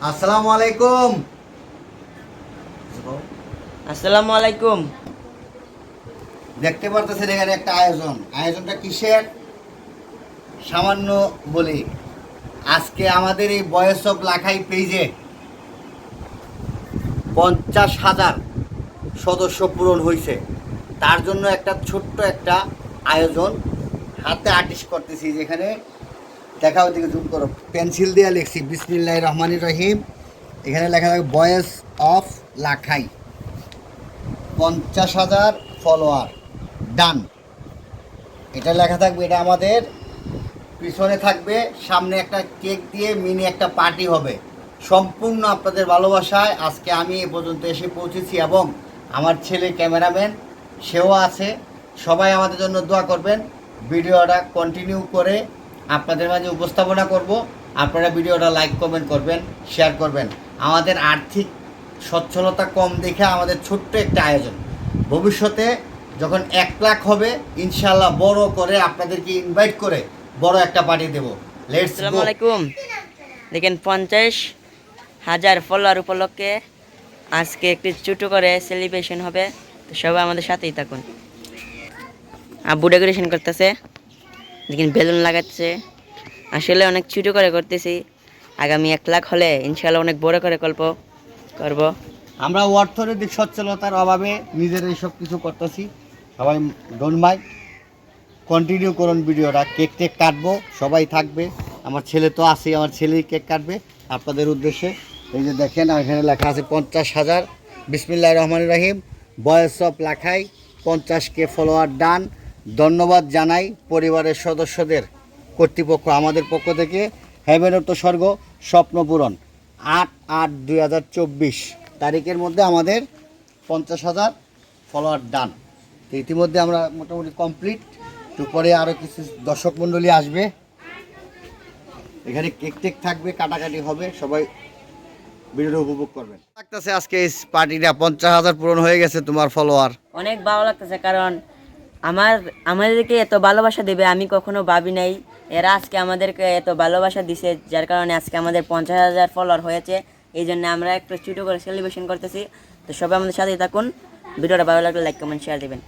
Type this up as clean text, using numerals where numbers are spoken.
আসসালামু আলাইকুম। আসসালামু আলাইকুম। দেখতে পারতেছেন এখানে একটা আয়োজনটা কিসের? সামান্য বলি, আজকে আমাদের এই ভয়েস অফ লাখাই পেজে 50,000 সদস্য পূরণ হয়েছে। তার জন্য একটা ছোট্ট একটা আয়োজন হাতে আর্টিস্ট করতেছি। যেখানে দেখা ওদিকে জুম করো, পেন্সিল দিয়ে লিখছি বিসমিল্লাহির রহমানির রহিম। এখানে লেখা থাকে voice of Lakhai, 50,000 follower done. এটা লেখা থাকবে, এটা আমাদের পিছনে থাকবে, সামনে একটা কেক দিয়ে মিনি একটা পার্টি হবে। সম্পূর্ণ আপনাদের ভালোবাসায় আজকে আমি এ পর্যন্ত এসে পৌঁছেছি এবং আমার ছেলে ক্যামেরাম্যান সেও আছে। সবাই আমাদের জন্য দোয়া করবেন। ভিডিওটা কন্টিনিউ করে আপনাদের মাঝে উপস্থাপনা করব। আপনারা ভিডিওটা লাইক কমেন্ট করবেন, শেয়ার করবেন। আমাদের আর্থিক সচ্ছলতা কম দেখে আমাদের ছোট্ট একটা আয়োজন, ভবিষ্যতে যখন 1 লাখ হবে ইনশাল্লাহ বড় করে আপনাদেরকে ইনভাইট করে বড় একটা পার্টি দেবো। Let's go. আসসালামু আলাইকুম। দেখেন 50,000 ফলোয়ার উপলক্ষে আজকে একটি ছোটো করে সেলিব্রেশন হবে, তো সবাই আমাদের সাথেই থাকুন। আব্বু ডেকোরেশন করতেছে, দেখেন বেলুন লাগাচ্ছে। আসলে অনেক ছোটো করে করতেছি, আগামী 1 লাখ হলে ইনশাল্লাহ অনেক বড় করে গল্প করব। আমরা অর্থনৈতিক সচ্ছলতার অভাবে নিজেরাই সব কিছু করতেছি। সবাই ডোন্ট মাইন্ড, কন্টিনিউ করুন ভিডিওটা। কেক টেক কাটবো, সবাই থাকবে। আমার ছেলে তো আছেই, আমার ছেলেই কেক কাটবে আপনাদের উদ্দেশ্যে। এই যে দেখেন, আর এখানে লেখা আছে 50,000, বিসমিল্লাহির রহমানির রহিম, voice of Lakhai, 50K follower done. ধন্যবাদ জানাই পরিবারের সদস্যদের, কর্তৃপক্ষ, আমাদের পক্ষ থেকে। হেভেনের তো স্বর্গ, স্বপ্ন পূরণ। 8/8/2024 তারিখের মধ্যে আমাদের 50,000 ফলোয়ার ডান। তো ইতিমধ্যে আমরা মোটামুটি কমপ্লিট। তো পরে আরও কিছু দর্শক মণ্ডলী আসবে, এখানে কেক টেক থাকবে, কাটাকাটি হবে, সবাই ভিডিওটা উপভোগ করবেন। লাগতেছে আজকে এই পার্টিটা 50,000 পূরণ হয়ে গেছে তোমার ফলোয়ার। অনেক ভালো লাগতেছে, কারণ আমাদেরকে এত ভালোবাসা দেবে আমি কখনো ভাবি নাই। এরা আজকে আমাদেরকে এত ভালোবাসা দিছে, যার কারণে আজকে আমাদের 50,000 ফলোয়ার হয়েছে। এই জন্য আমরা একটু ছোটো করে সেলিব্রেশন করতেছি। তো সবাই আমাদের সাথেই থাকুন। ভিডিওটা ভালো লাগলে লাইক কমেন্ট শেয়ার দেবেন।